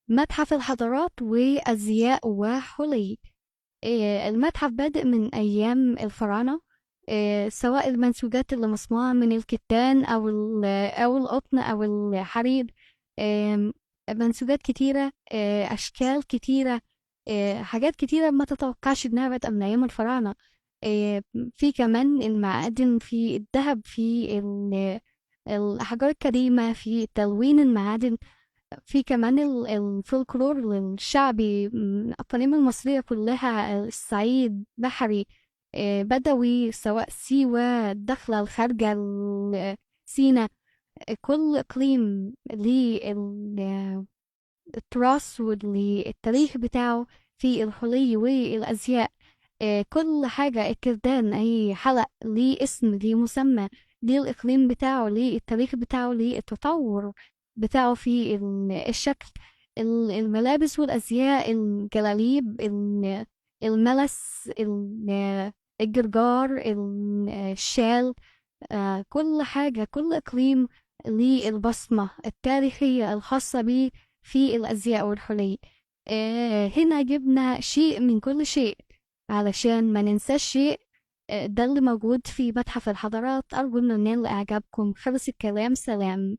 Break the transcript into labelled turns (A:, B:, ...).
A: متحف الحضارات وأزياء وحلي. المتحف بادئ من أيام الفراعنة. سواء المنسوجات اللي مصنوعة من الكتان أو القطن أو الحرير. آم، منسوجات كتيرة، أشكال كتيرة، حاجات كتيرة ما تتوقعش إنها بادئة من أيام الفراعنة. آه، في كمان المعادن، في الذهب، في الأحجار الكريمة، في تلوين المعادن، في كمان الفولكلور الشعبي، الأقاليم المصرية كلها، الصعيد، بحري، بدوي، سواء سيوة، الداخلة، الخارجة، سينا. كل إقليم ليه التراث والتاريخ بتاعه في الحلي والأزياء. كل حاجة، الكردان، أي حلق ليه اسم، ليه مسمى، ليه الإقليم بتاعه، ليه التاريخ بتاعه، ليه التطور بتاعه في الشكل، الملابس والأزياء، الجلاليب، الملس، الجرجار، الشال. كل حاجة، كل إقليم ليه البصمة التاريخية الخاصة بيه في الأزياء والحلي. هنا جبنا شيء من كل شيء علشان ما ننساش شيء. ده اللي موجود في متحف الحضارات. أرجو إنه ينال إعجابكم. خلص الكلام، سلام.